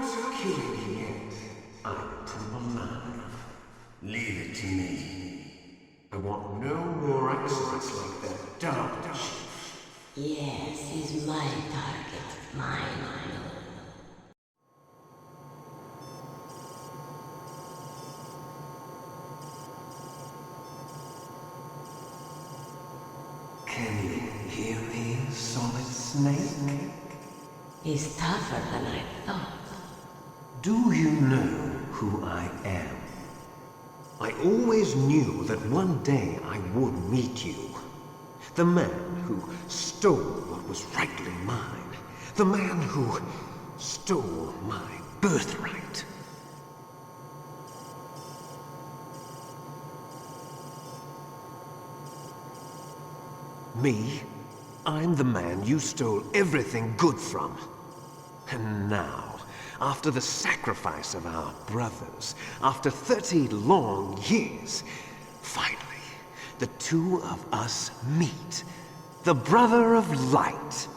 to kill me yet. I am alive. Leave it to me. I want no more accidents like that dark chief. Yes, he's my target. Mine alone. Can you hear me, Solid Snake? He's tougher than I thought. Do you know who I am? I always knew that one day I would meet you. The man who stole what was rightly mine. The man who stole my birthright. Me? I'm the man you stole everything good from. And now, after the sacrifice of our brothers, after 30 long years, finally, the two of us meet. The brother of light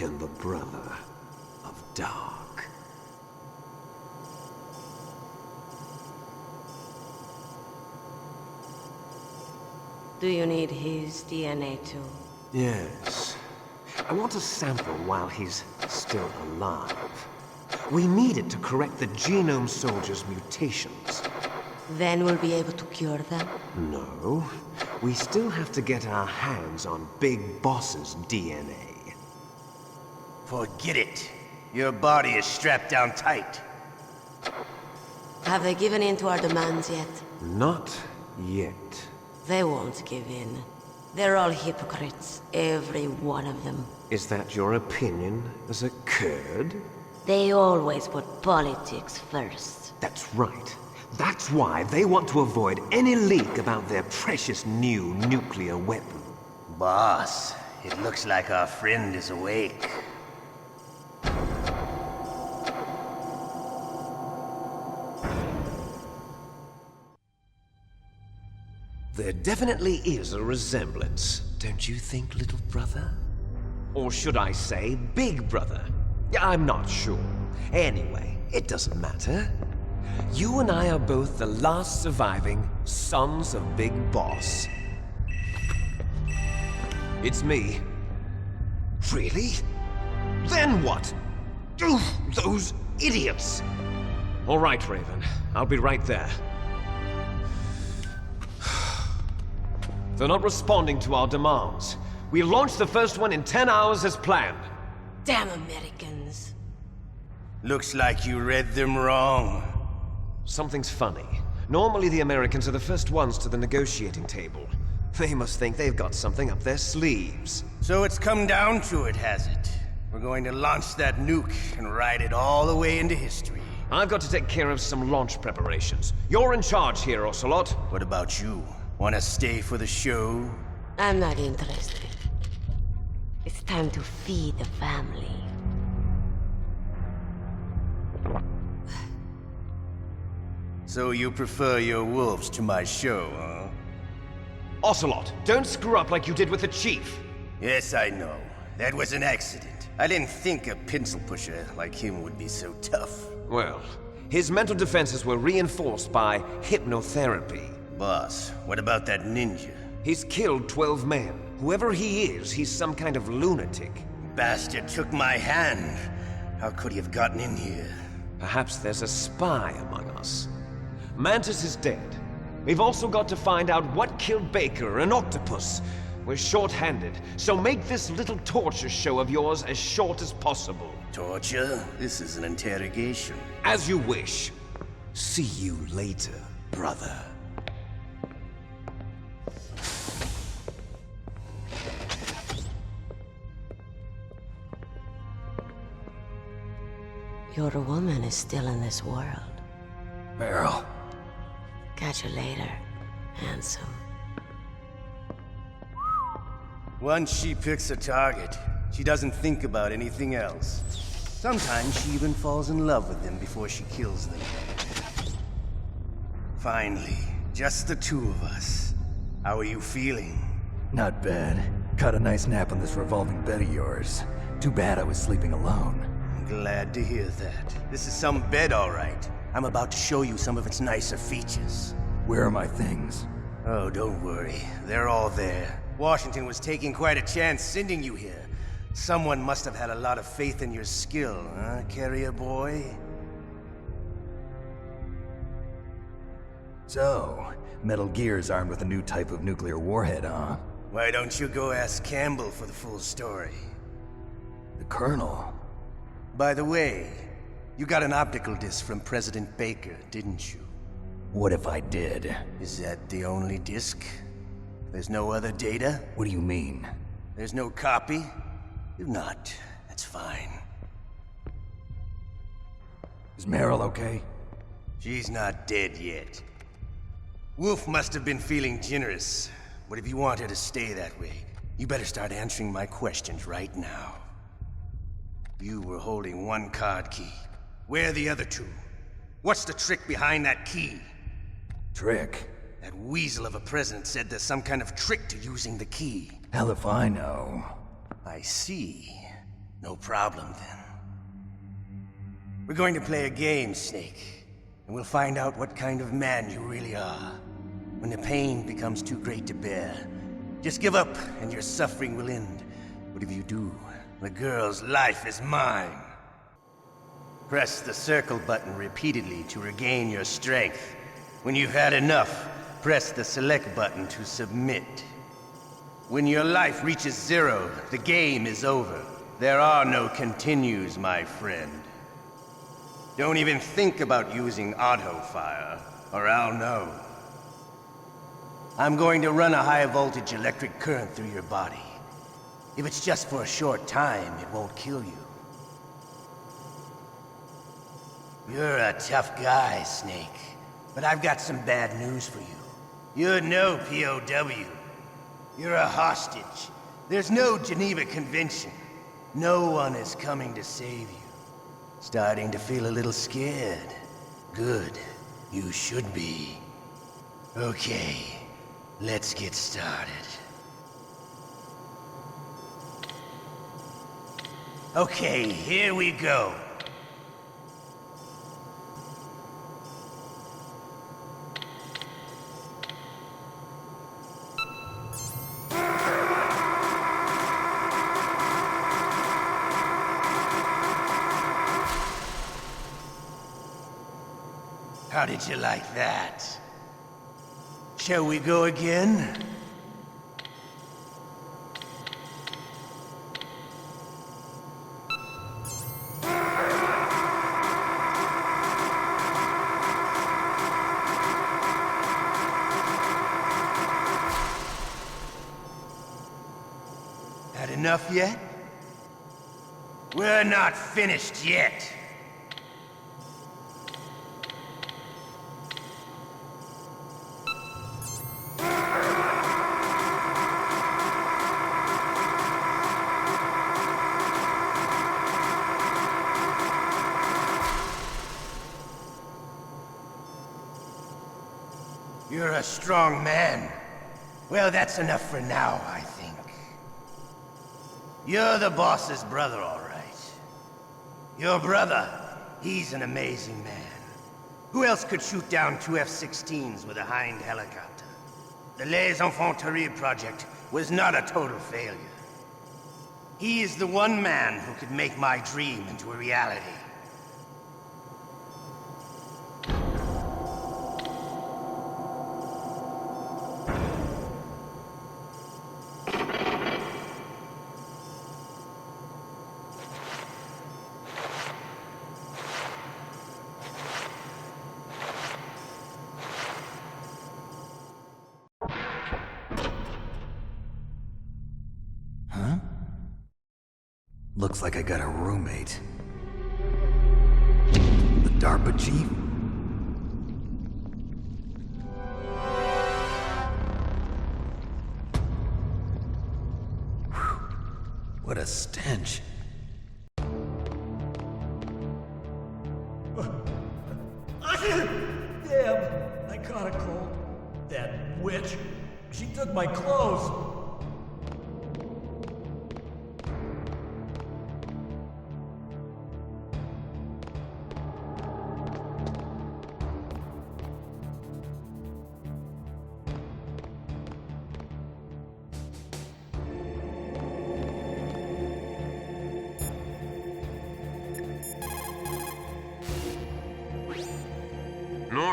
and the brother of dark. Do you need his DNA too? Yes. I want a sample while he's still alive. We need it to correct the Genome Soldier's mutations. Then we'll be able to cure them? No. We still have to get our hands on Big Boss's DNA. Forget it. Your body is strapped down tight. Have they given in to our demands yet? Not yet. They won't give in. They're all hypocrites, every one of them. Is that your opinion as a Kurd? They always put politics first. That's right. That's why they want to avoid any leak about their precious new nuclear weapon. Boss, it looks like our friend is awake. There definitely is a resemblance, don't you think, little brother? Or should I say, big brother? I'm not sure. Anyway, it doesn't matter. You and I are both the last surviving sons of Big Boss. It's me. Really? Then what? Those idiots! All right, Raven. I'll be right there. They're not responding to our demands. We launched the first one in 10 hours as planned. Damn Americans. Looks like you read them wrong. Something's funny. Normally the Americans are the first ones to the negotiating table. They must think they've got something up their sleeves. So it's come down to it, has it? We're going to launch that nuke and ride it all the way into history. I've got to take care of some launch preparations. You're in charge here, Ocelot. What about you? Want to stay for the show? I'm not interested. It's time to feed the family. So you prefer your wolves to my show, huh? Ocelot, don't screw up like you did with the Chief. Yes, I know. That was an accident. I didn't think a pencil pusher like him would be so tough. Well, his mental defenses were reinforced by hypnotherapy. Boss, what about that ninja? He's killed 12 men. Whoever he is, he's some kind of lunatic. Bastard took my hand. How could he have gotten in here? Perhaps there's a spy among us. Mantis is dead. We've also got to find out what killed Baker and Octopus. We're short-handed, so make this little torture show of yours as short as possible. Torture? This is an interrogation. As you wish. See you later, brother. Your woman is still in this world. Meryl. Catch you later, handsome. Once she picks a target, she doesn't think about anything else. Sometimes she even falls in love with them before she kills them. Finally, just the two of us. How are you feeling? Not bad. Caught a nice nap on this revolving bed of yours. Too bad I was sleeping alone. I'm Glad to hear that. This is some bed, all right. I'm about to show you some of its nicer features. Where are my things? Oh, don't worry. They're all there. Washington was taking quite a chance sending you here. Someone must have had a lot of faith in your skill, huh, carrier boy? So, Metal Gear's armed with a new type of nuclear warhead, huh? Why don't you go ask Campbell for the full story? The Colonel? By the way, you got an optical disc from President Baker, didn't you? What if I did? Is that the only disc? There's no other data? What do you mean? There's no copy? If not, that's fine. Is Meryl okay? She's not dead yet. Wolf must have been feeling generous. But if you want her to stay that way, you better start answering my questions right now. You were holding one card key. Where are the other two? What's the trick behind that key? Trick? That weasel of a president said there's some kind of trick to using the key. Hell if I know. I see. No problem then. We're going to play a game, Snake. And we'll find out what kind of man you really are. When the pain becomes too great to bear, just give up and your suffering will end. But if you do, the girl's life is mine. Press the circle button repeatedly to regain your strength. When you've had enough, press the select button to submit. When your life reaches 0, the game is over. There are no continues, my friend. Don't even think about using auto-fire, or I'll know. I'm going to run a high-voltage electric current through your body. If it's just for a short time, it won't kill you. You're a tough guy, Snake. But I've got some bad news for you. You're no POW. You're a hostage. There's no Geneva Convention. No one is coming to save you. Starting to feel a little scared. Good. You should be. Okay, let's get started. Okay, here we go. How did you like that? Shall we go again? Had enough yet? We're not finished yet. You're a strong man. Well, that's enough for now, I think. You're the boss's brother, all right. Your brother, he's an amazing man. Who else could shoot down 2 F-16s with a Hind helicopter? The Les Infanteries project was not a total failure. He is the one man who could make my dream into a reality. Looks like I got a roommate. The DARPA chief? Whew. What a stench. Damn, I caught a cold. That witch, she took my clothes.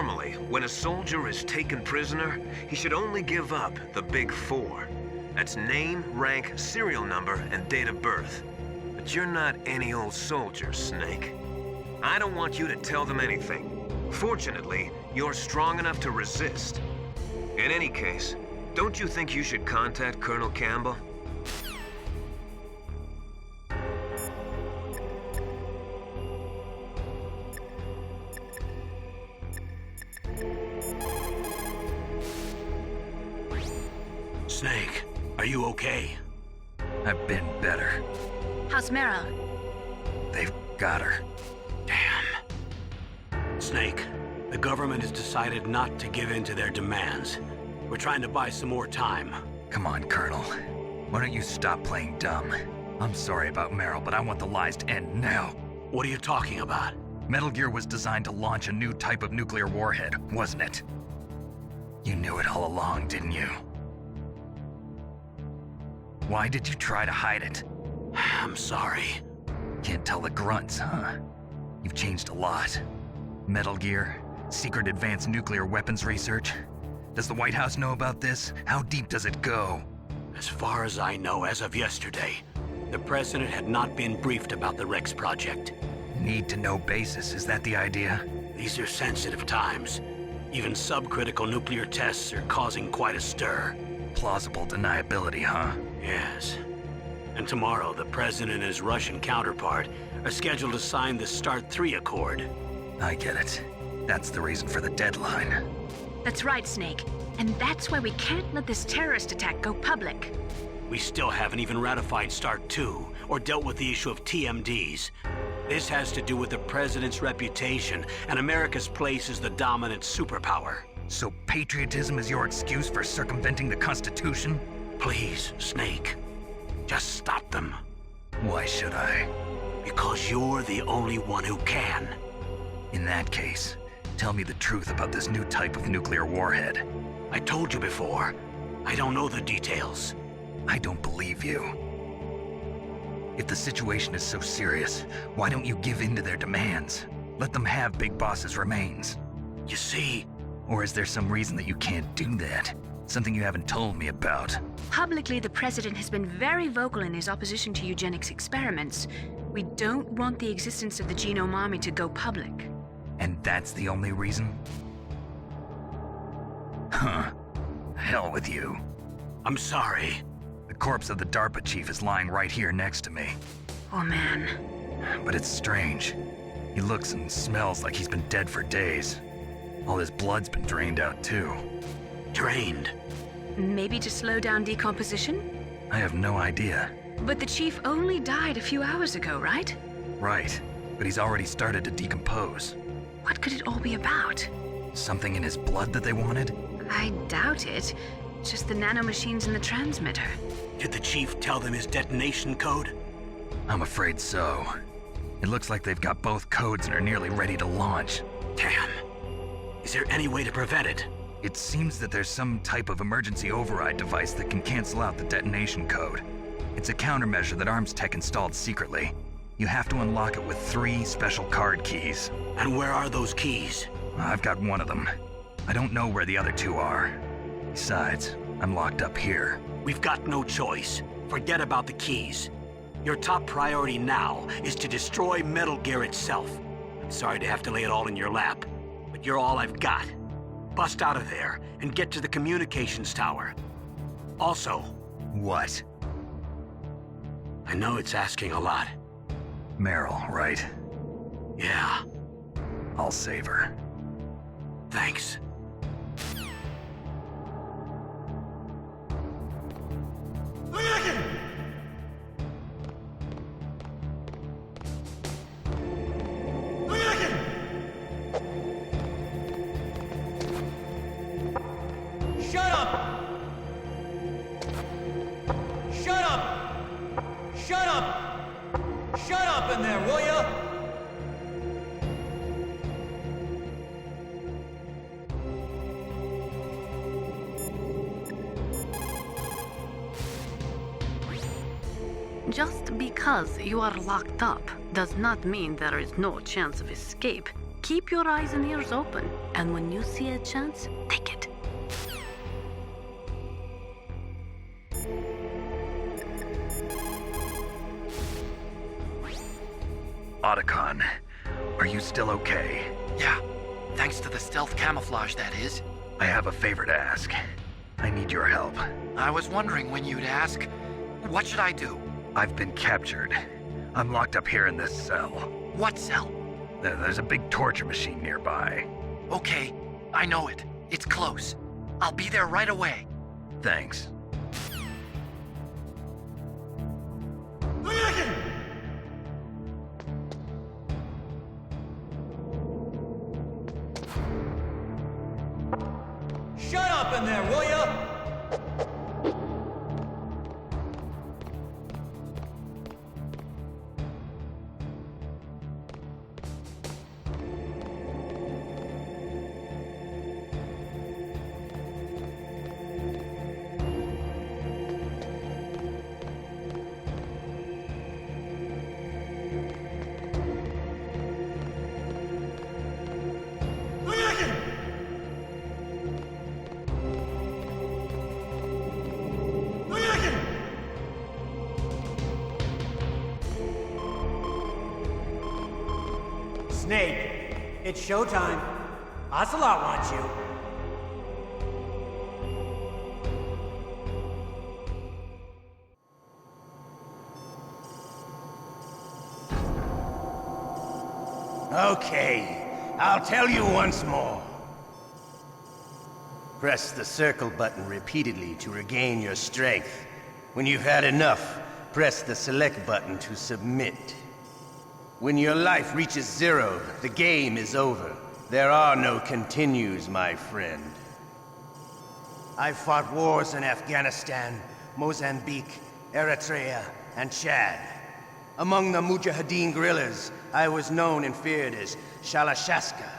Normally, when a soldier is taken prisoner, he should only give up the big four. That's name, rank, serial number, and date of birth. But you're not any old soldier, Snake. I don't want you to tell them anything. Fortunately, you're strong enough to resist. In any case, don't you think you should contact Colonel Campbell? Snake, are you okay? I've been better. How's Meryl? They've got her. Damn. Snake, the government has decided not to give in to their demands. We're trying to buy some more time. Come on, Colonel. Why don't you stop playing dumb? I'm sorry about Meryl, but I want the lies to end now. What are you talking about? Metal Gear was designed to launch a new type of nuclear warhead, wasn't it? You knew it all along, didn't you? Why did you try to hide it? I'm sorry. Can't tell the grunts, huh? You've changed a lot. Metal Gear, secret advanced nuclear weapons research. Does the White House know about this? How deep does it go? As far as I know, as of yesterday, the president had not been briefed about the Rex project. Need-to-know basis, is that the idea? These are sensitive times. Even subcritical nuclear tests are causing quite a stir. Plausible deniability, huh? Yes. And tomorrow, the president and his Russian counterpart are scheduled to sign the START 3 Accord. I get it. That's the reason for the deadline. That's right, Snake. And that's why we can't let this terrorist attack go public. We still haven't even ratified START 2 or dealt with the issue of TMDs. This has to do with the president's reputation and America's place as the dominant superpower. So patriotism is your excuse for circumventing the Constitution? Please, Snake, just stop them. Why should I? Because you're the only one who can. In that case, tell me the truth about this new type of nuclear warhead. I told you before, I don't know the details. I don't believe you. If the situation is so serious, why don't you give in to their demands? Let them have Big Boss's remains. You see, Or is there some reason that you can't do that? Something you haven't told me about. Publicly, the president has been very vocal in his opposition to eugenics experiments. We don't want the existence of the Genome Army to go public. And that's the only reason? Huh. Hell with you. I'm sorry. The corpse of the DARPA chief is lying right here next to me. Oh man. But it's strange. He looks and smells like he's been dead for days. All his blood's been drained out too. Drained. Maybe to slow down decomposition? I have no idea. But the chief only died a few hours ago, right? Right, but he's already started to decompose. What could it all be about? Something in his blood that they wanted? I doubt it. Just the nanomachines in the transmitter. Did the chief tell them his detonation code? I'm afraid so. It looks like they've got both codes and are nearly ready to launch. Damn. Is there any way to prevent it? It seems that there's some type of emergency override device that can cancel out the detonation code. It's a countermeasure that ArmsTech installed secretly. You have to unlock it with 3 special card keys. And where are those keys? I've got one of them. I don't know where the other 2 are. Besides, I'm locked up here. We've got no choice. Forget about the keys. Your top priority now is to destroy Metal Gear itself. I'm sorry to have to lay it all in your lap, but you're all I've got. Bust out of there and get to the communications tower. Also, What? I know it's asking a lot. Meryl, right? Yeah, I'll save her. thanks. Shut up! Shut up! Shut up! Shut up in there, will ya? Just because you are locked up does not mean there is no chance of escape. Keep your eyes and ears open, and when you see a chance, take it. Otacon, are you still okay? Yeah, thanks to the stealth camouflage, that is. I have a favor to ask. I need your help. I was wondering when you'd ask. What should I do? I've been captured. I'm locked up here in this cell. What cell? There's a big torture machine nearby. Okay, I know it. It's close. I'll be there right away. Thanks. Shut up in there, will ya? Snake, it's showtime. Ocelot wants you. Okay, I'll tell you once more. Press the circle button repeatedly to regain your strength. When you've had enough, press the select button to submit. When your life reaches 0, the game is over. There are no continues, my friend. I've fought wars in Afghanistan, Mozambique, Eritrea, and Chad. Among the Mujahideen guerrillas, I was known and feared as Shalashaska.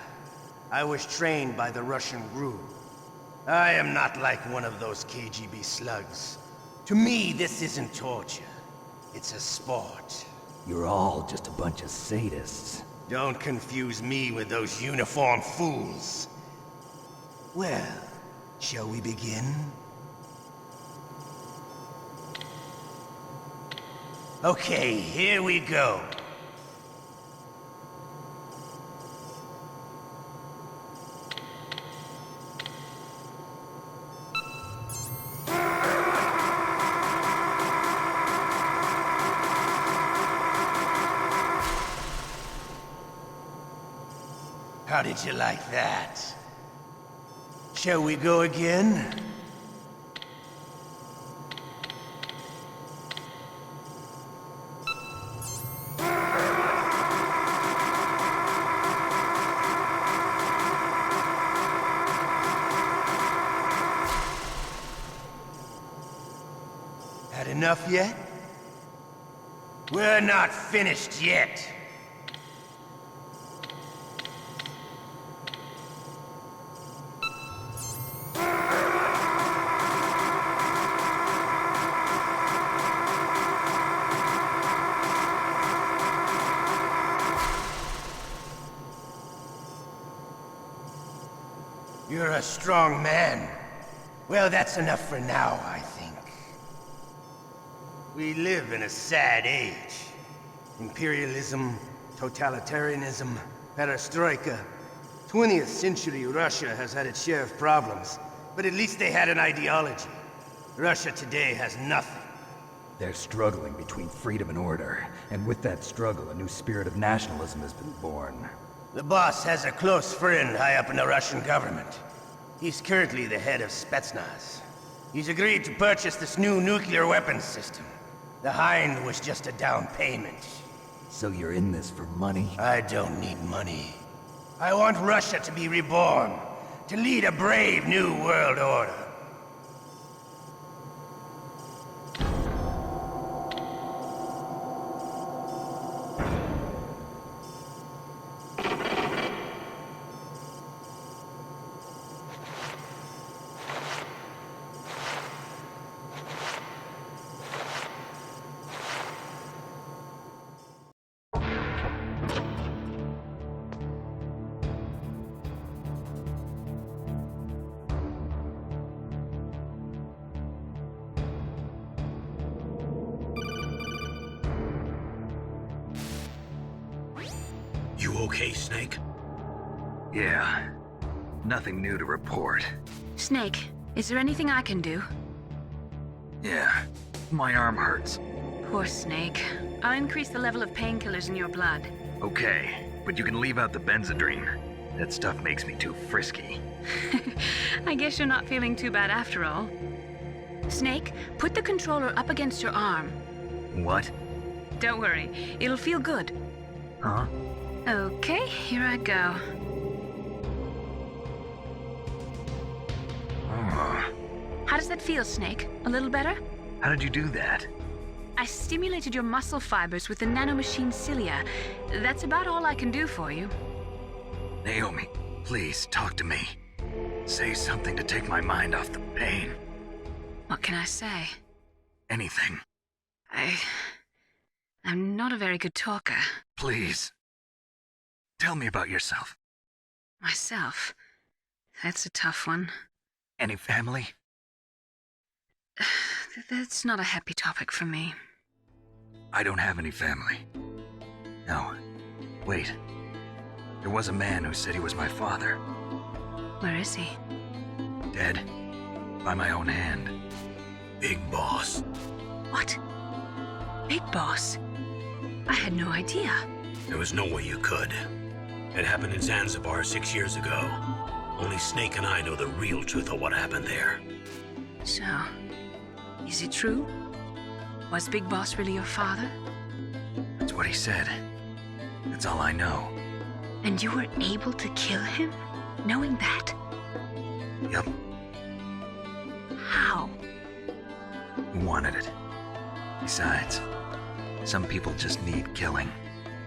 I was trained by the Russian GRU. I am not like one of those KGB slugs. To me, this isn't torture. It's a sport. You're all just a bunch of sadists. Don't confuse me with those uniformed fools. Well, shall we begin? Okay, here we go. How did you like that? Shall we go again? Had enough yet? We're not finished yet. You're a strong man. Well, that's enough for now, I think. We live in a sad age. Imperialism, totalitarianism, perestroika. 20th century Russia has had its share of problems, but at least they had an ideology. Russia today has nothing. They're struggling between freedom and order, and with that struggle, a new spirit of nationalism has been born. The boss has a close friend high up in the Russian government. He's currently the head of Spetsnaz. He's agreed to purchase this new nuclear weapons system. The Hind was just a down payment. So you're in this for money? I don't need money. I want Russia to be reborn, to lead a brave new world order. okay, Snake? Yeah. Nothing new to report. Snake, is there anything I can do? Yeah. My arm hurts. Poor Snake. I'll increase the level of painkillers in your blood. Okay, but you can leave out the Benzedrine. That stuff makes me too frisky. I guess you're not feeling too bad after all. Snake, put the controller up against your arm. What? Don't worry, it'll feel good. Huh? Okay, here I go. Oh. How does that feel, Snake? A little better? How did you do that? I stimulated your muscle fibers with the nanomachine cilia. That's about all I can do for you. Naomi, please talk to me. Say something to take my mind off the pain. What can I say? Anything. I'm not a very good talker. Please. Tell me about yourself. Myself? That's a tough one. Any family? That's not a happy topic for me. I don't have any family. No. Wait. There was a man who said he was my father. Where is he? Dead. By my own hand. Big Boss. What? Big Boss? I had no idea. There was no way you could. It happened in Zanzibar 6 years ago. Only Snake and I know the real truth of what happened there. So, is it true? Was Big Boss really your father? That's what he said. That's all I know. And you were able to kill him, knowing that? Yep. How? He wanted it. Besides, some people just need killing.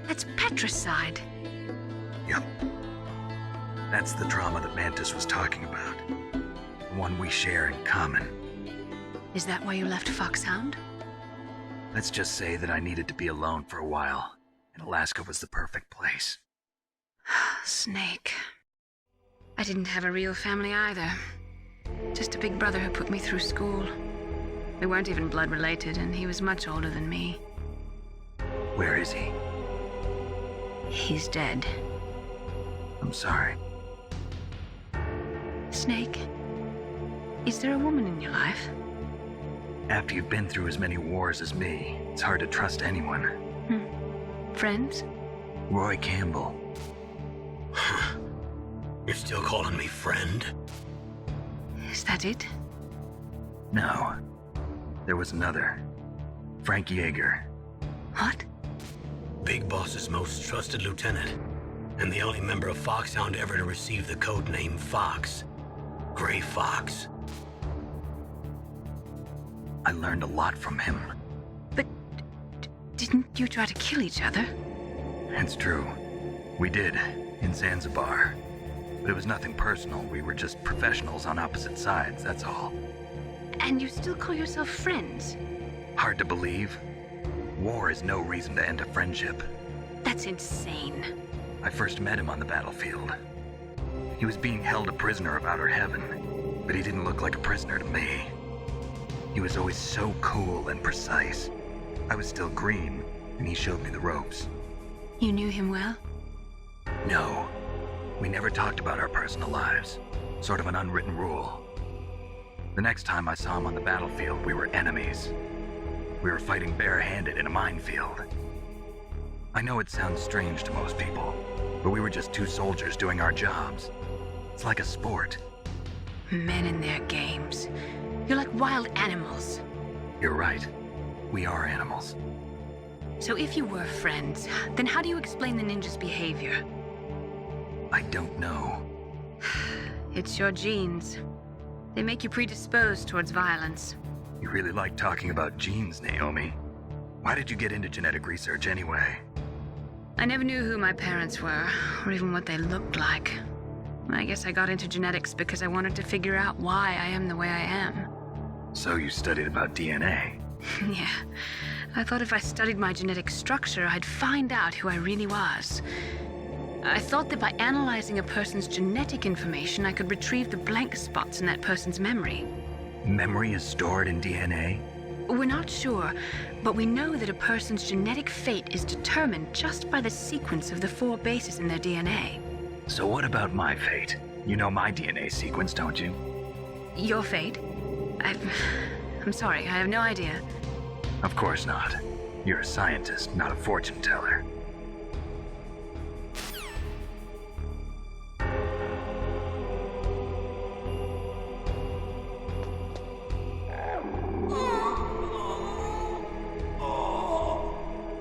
That's patricide. Yep. That's the trauma that Mantis was talking about. The one we share in common. Is that why you left Foxhound? Let's just say that I needed to be alone for a while, and Alaska was the perfect place. Snake. I didn't have a real family either. Just a big brother who put me through school. We weren't even blood related, and he was much older than me. Where is he? He's dead. I'm sorry. Snake, is there a woman in your life? After you've been through as many wars as me, it's hard to trust anyone. Friends? Roy Campbell. You're still calling me friend? Is that it? No. There was another. Frank Yeager. What? Big Boss's most trusted lieutenant, and the only member of Foxhound ever to receive the code name Fox. Gray Fox. I learned a lot from him. But didn't you try to kill each other? It's true. We did, in Zanzibar. But it was nothing personal. We were just professionals on opposite sides, that's all. And you still call yourself friends? Hard to believe. War is no reason to end a friendship. That's insane. I first met him on the battlefield. He was being held a prisoner of Outer Heaven, but he didn't look like a prisoner to me. He was always so cool and precise. I was still green, and he showed me the ropes. You knew him well? No. We never talked about our personal lives. Sort of an unwritten rule. The next time I saw him on the battlefield, we were enemies. We were fighting barehanded in a minefield. I know it sounds strange to most people, but we were just two soldiers doing our jobs. It's like a sport. Men in their games. You're like wild animals. You're right. We are animals. So if you were friends, then how do you explain the ninja's behavior? I don't know. It's your genes. They make you predisposed towards violence. You really like talking about genes, Naomi. Why did you get into genetic research anyway? I never knew who my parents were, or even what they looked like. I guess I got into genetics because I wanted to figure out why I am the way I am. So you studied about DNA? Yeah. I thought if I studied my genetic structure, I'd find out who I really was. I thought that by analyzing a person's genetic information, I could retrieve the blank spots in that person's memory. Memory is stored in DNA? We're not sure, but we know that a person's genetic fate is determined just by the sequence of the 4 bases in their DNA. So what about my fate? You know my DNA sequence, don't you? Your fate? I'm sorry, I have no idea. Of course not. You're a scientist, not a fortune teller.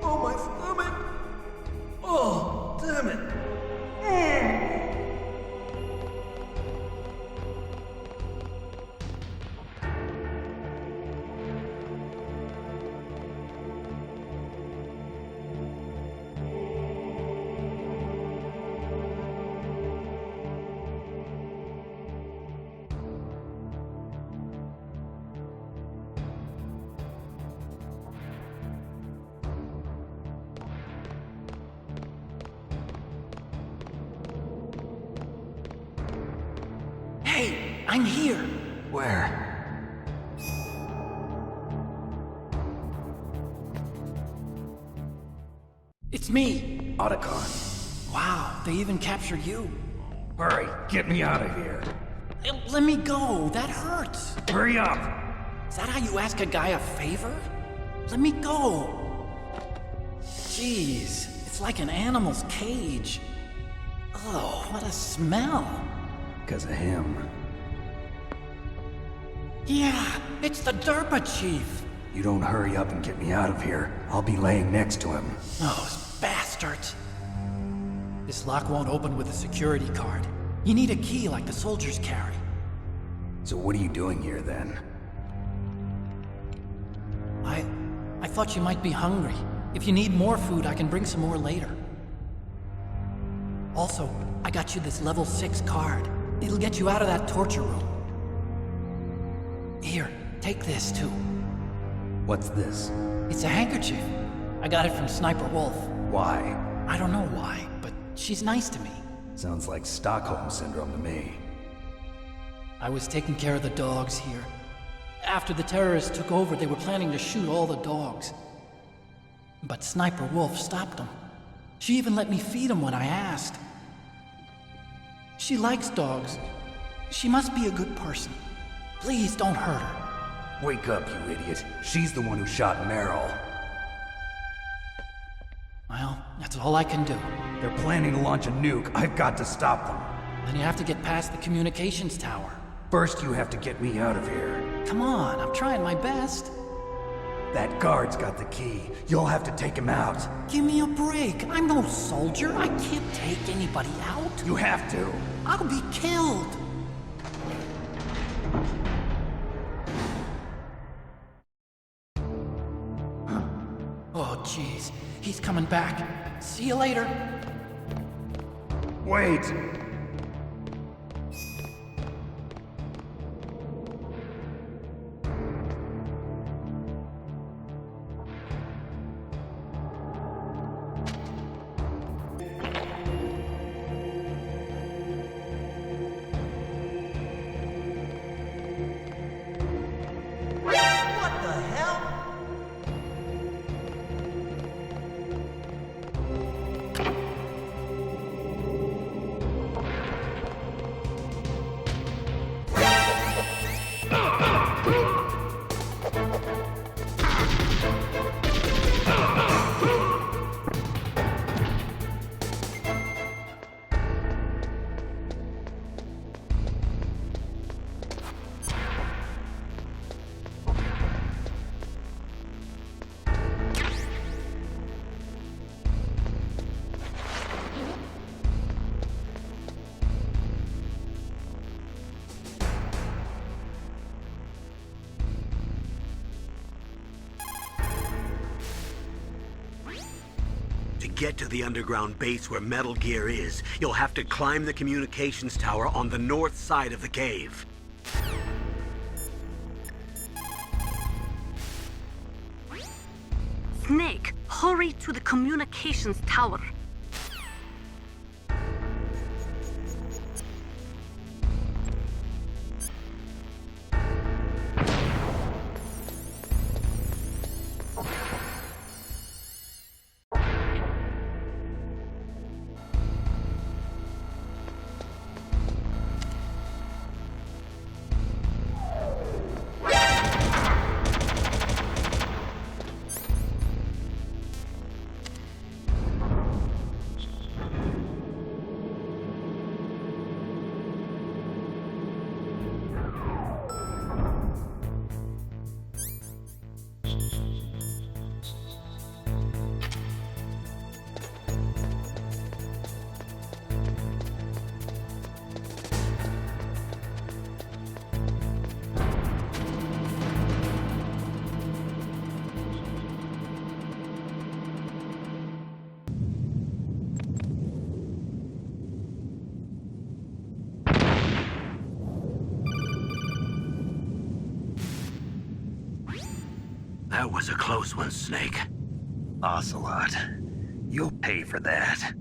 Oh, my stomach! Oh, damn it! Hey, I'm here. Where? It's me. Otacon. Wow, they even captured you. Hurry, get me out of here. Let me go. That hurts. Hurry up! Is that how you ask a guy a favor? Let me go. Jeez, it's like an animal's cage. Oh, what a smell. Because of him. Yeah, it's the Derpa Chief. You don't hurry up and get me out of here, I'll be laying next to him. Those bastards. This lock won't open with a security card. You need a key like the soldiers carry. So what are you doing here then? I thought you might be hungry. If you need more food, I can bring some more later. Also, I got you this level 6 card. It'll get you out of that torture room. Here, take this too. What's this? It's a handkerchief. I got it from Sniper Wolf. Why? I don't know why, but she's nice to me. Sounds like Stockholm Syndrome to me. I was taking care of the dogs here. After the terrorists took over, they were planning to shoot all the dogs. But Sniper Wolf stopped them. She even let me feed them when I asked. She likes dogs. She must be a good person. Please don't hurt her. Wake up, you idiot. She's the one who shot Meryl. Well, that's all I can do. They're planning to launch a nuke. I've got to stop them. Then you have to get past the communications tower. First, you have to get me out of here. Come on, I'm trying my best. That guard's got the key. You'll have to take him out. Give me a break. I'm no soldier. I can't take anybody out. You have to. I'll be killed. Oh, jeez. He's coming back. See you later. Wait! What the hell? To get to the underground base where Metal Gear is, you'll have to climb the communications tower on the north side of the cave. Snake, hurry to the communications tower. was a close one, Snake. Ocelot, you'll pay for that.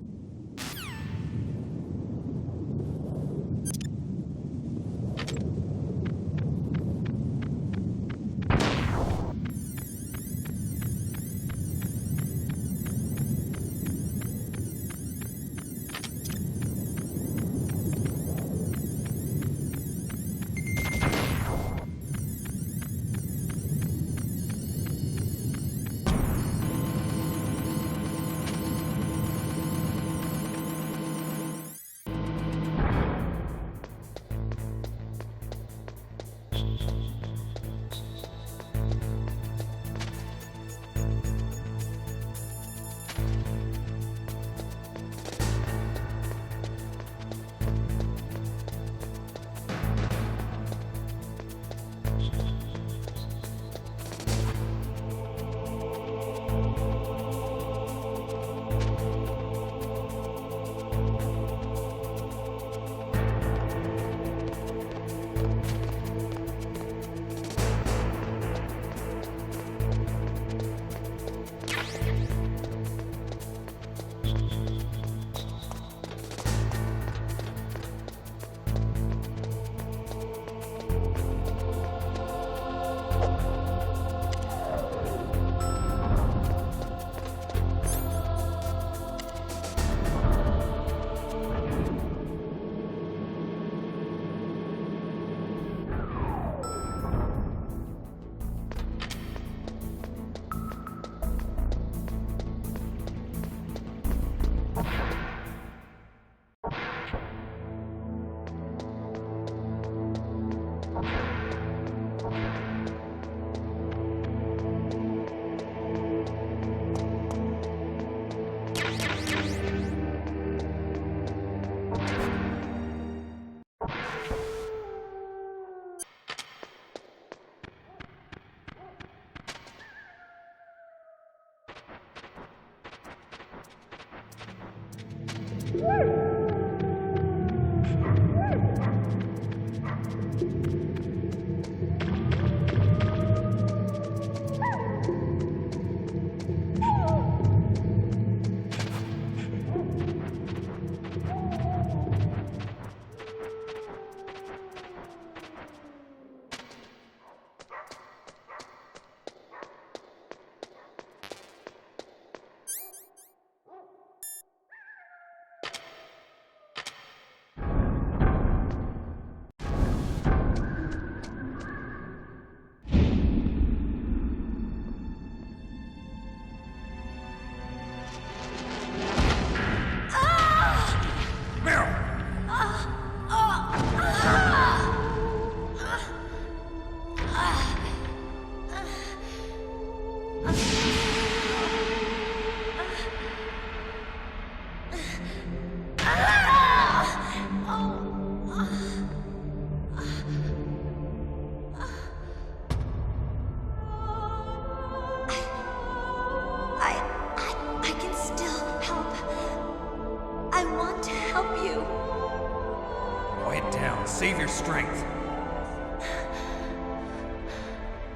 Save your strength.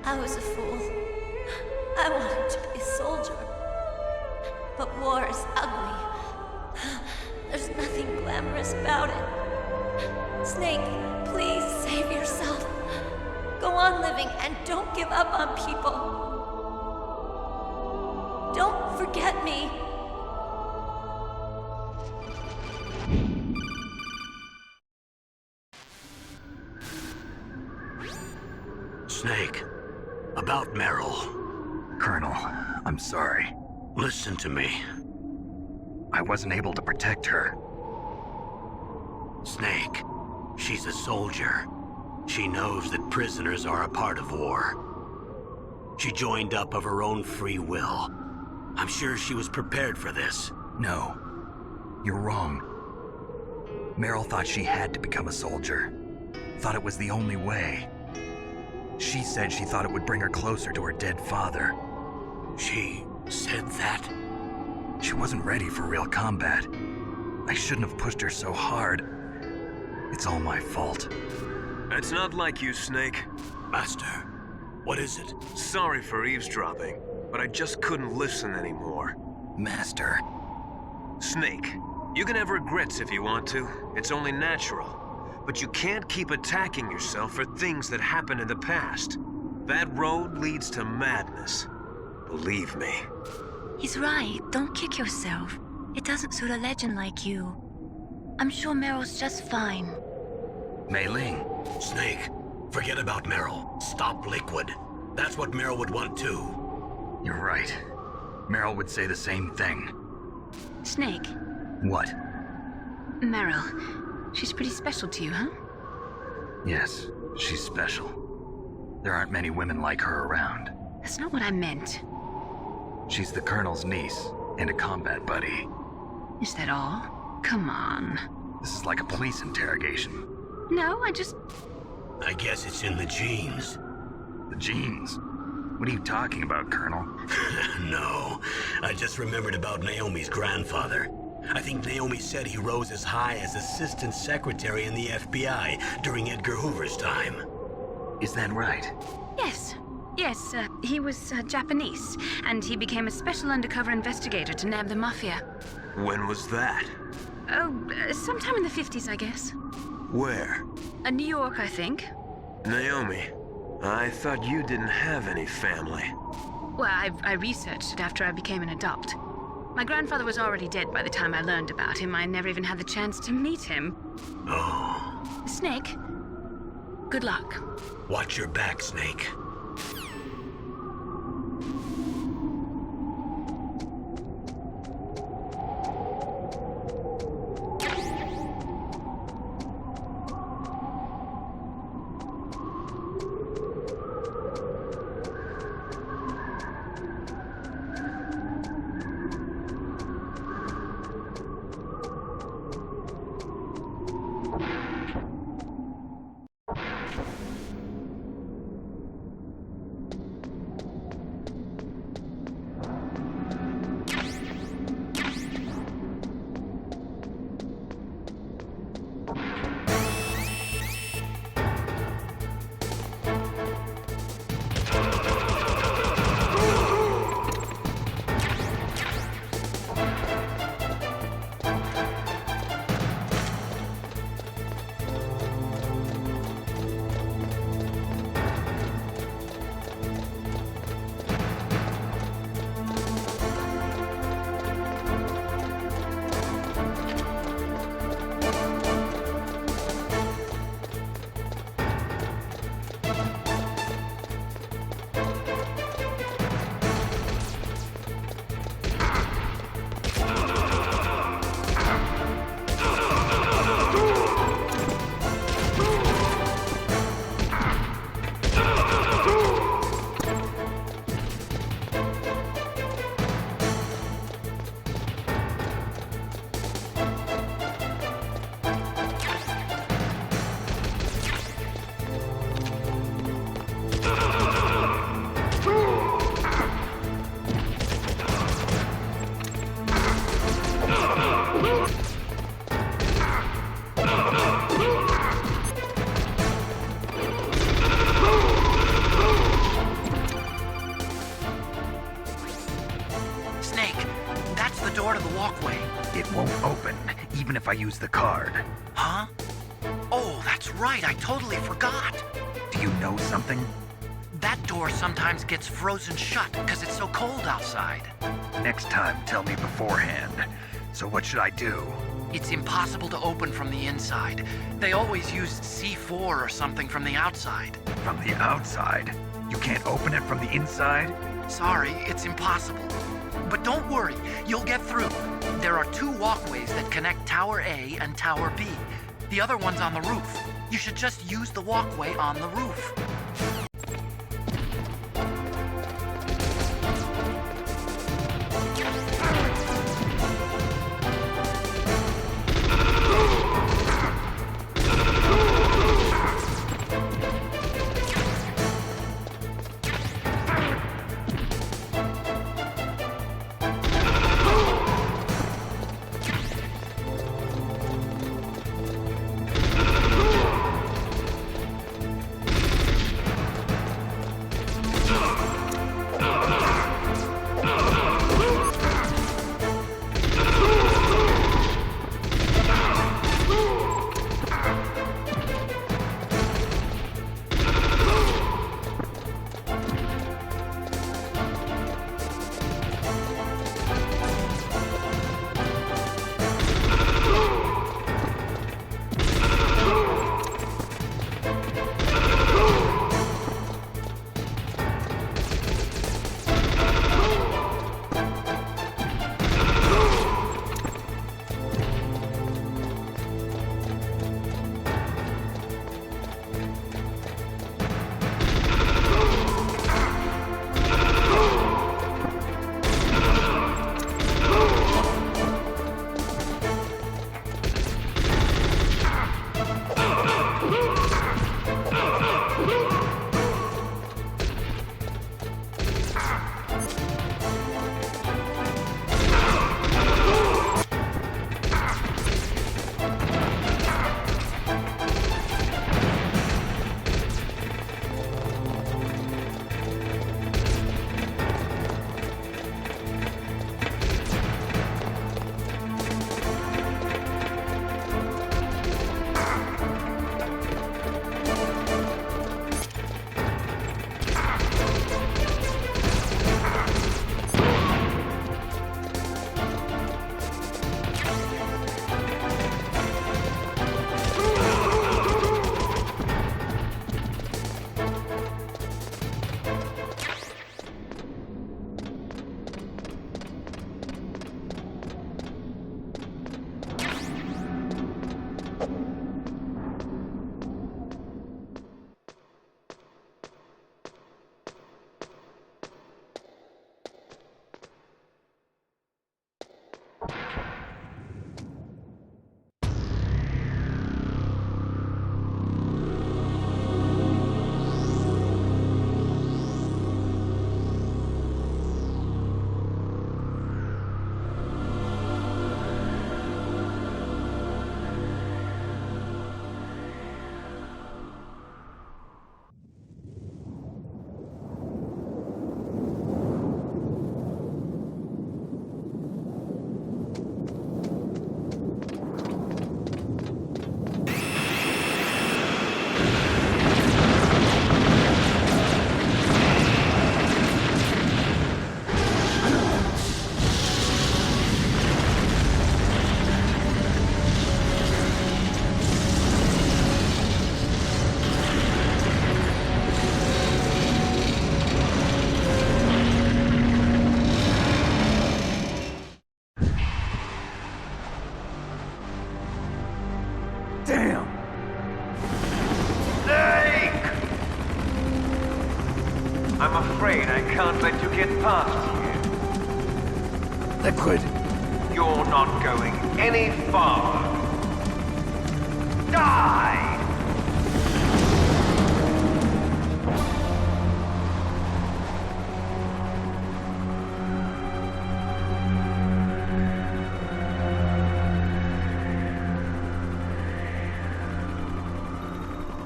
I was a fool. I wanted to be a soldier. But war is ugly. There's nothing glamorous about it. Snake, please save yourself. Go on living and don't give up on people. Don't forget me. Snake, about Meryl. Colonel, I'm sorry. Listen to me. I wasn't able to protect her. Snake, she's a soldier. She knows that prisoners are a part of war. She joined up of her own free will. I'm sure she was prepared for this. No, you're wrong. Meryl thought she had to become a soldier. Thought it was the only way. She said she thought it would bring her closer to her dead father. She said that? She wasn't ready for real combat. I shouldn't have pushed her so hard. It's all my fault. It's not like you, Snake. Master, What is it? Sorry for eavesdropping, but I just couldn't listen anymore. Master. Snake, you can have regrets if you want to. It's only natural. But you can't keep attacking yourself for things that happened in the past. That road leads to madness. Believe me. He's right. Don't kick yourself. It doesn't suit a legend like you. I'm sure Meryl's just fine. Mei Ling. Snake, forget about Meryl. Stop Liquid. That's what Meryl would want too. You're right. Meryl would say the same thing. Snake, What? Meryl. She's pretty special to you, huh? Yes, she's special. There aren't many women like her around. That's not what I meant. She's the Colonel's niece and a combat buddy. Is that all? Come on. This is like a police interrogation. No, I guess it's in the genes. The genes? What are you talking about, Colonel? No, I just remembered about Naomi's grandfather. I think Naomi said he rose as high as assistant secretary in the FBI during Edgar Hoover's time. Is that right? Yes. Yes, he was Japanese, and he became a special undercover investigator to nab the Mafia. When was that? Oh, sometime in the 50s, I guess. Where? New York, I think. Naomi, I thought you didn't have any family. Well, I researched it after I became an adult. My grandfather was already dead by the time I learned about him. I never even had the chance to meet him. Oh. Snake, good luck. Watch your back, Snake. If I use the card. Huh? Oh, that's right, I totally forgot. Do you know something? That door sometimes gets frozen shut because it's so cold outside. Next time, tell me beforehand. So what should I do? It's impossible to open from the inside. They always used C4 or something from the outside. From the outside? You can't open it from the inside? Sorry, it's impossible. But don't worry, you'll get through. There are 2 walkways that connect Tower A and Tower B. The other one's on the roof. You should just use the walkway on the roof. Damn! Snake! I'm afraid I can't let you get past here. Liquid. You're not going any farther. Die!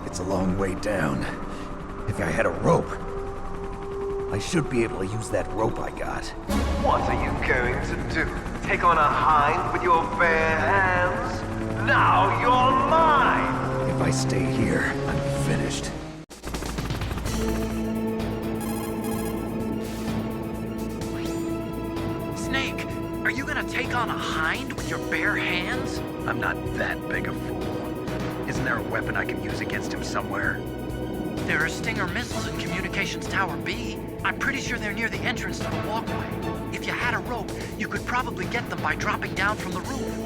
It's a long way down. If I had a rope, I should be able to use that rope I got. What are you going to do? Take on a hind with your bare hands? Now you're mine! If I stay here, I'm finished. Snake, are you gonna take on a hind with your bare hands? I'm not that big a fool. Isn't there a weapon I can use against him somewhere? There are Stinger missiles in Communications Tower B. I'm pretty sure they're near the entrance to the walkway. If you had a rope, you could probably get them by dropping down from the roof.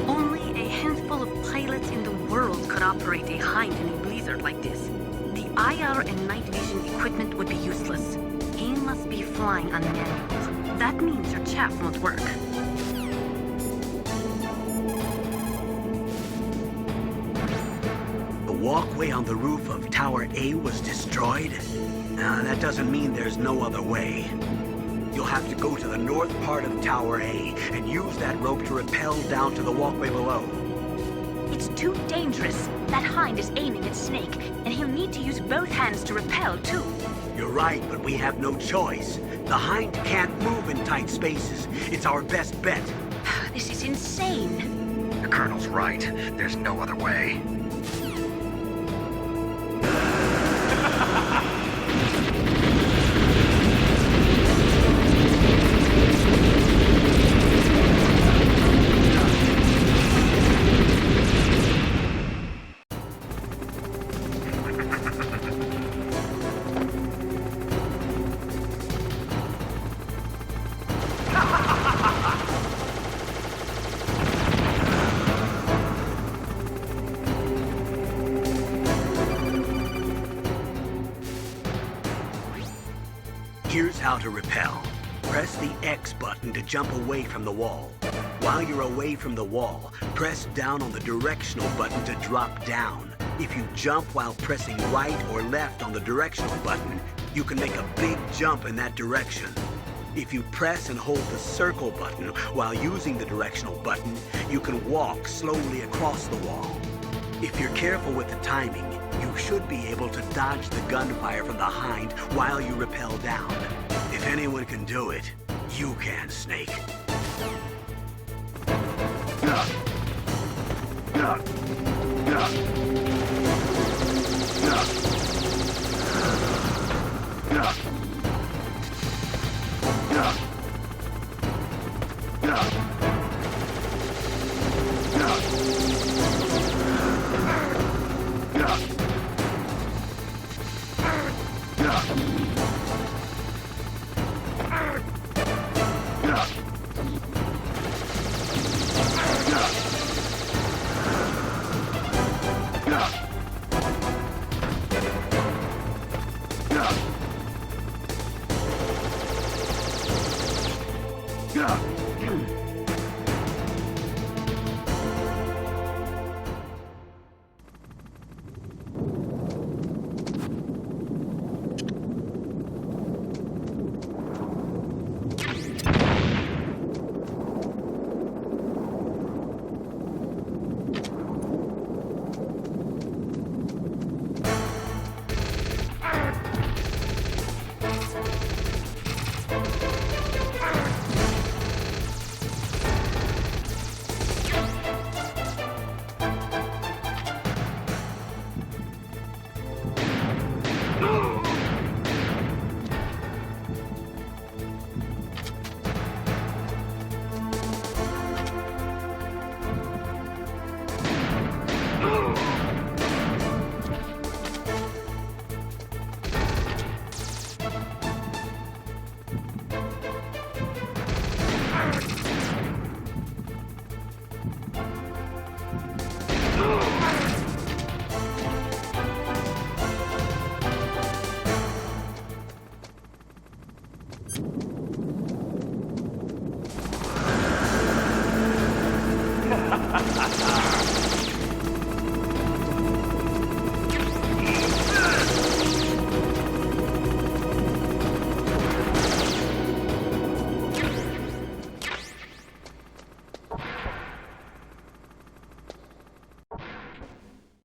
Only a handful of pilots in the world could operate a hind in a blizzard like this. The IR and night vision equipment would be useless. He must be flying on manual. That means your chaff won't work. The walkway on the roof of Tower A was destroyed? That doesn't mean there's no other way. You'll have to go to the north part of Tower A and use that rope to rappel down to the walkway below. It's too dangerous. That hind is aiming at Snake, and he'll need to use both hands to repel, too. You're right, but we have no choice. The hind can't move in tight spaces. It's our best bet. This is insane. The Colonel's right. There's no other way. Here's how to rappel. Press the X button to jump away from the wall. While you're away from the wall, press down on the directional button to drop down. If you jump while pressing right or left on the directional button, you can make a big jump in that direction. If you press and hold the circle button while using the directional button, you can walk slowly across the wall. If you're careful with the timing, you should be able to dodge the gunfire from the hind while you rappel down. If anyone can do it, you can, Snake. Gah!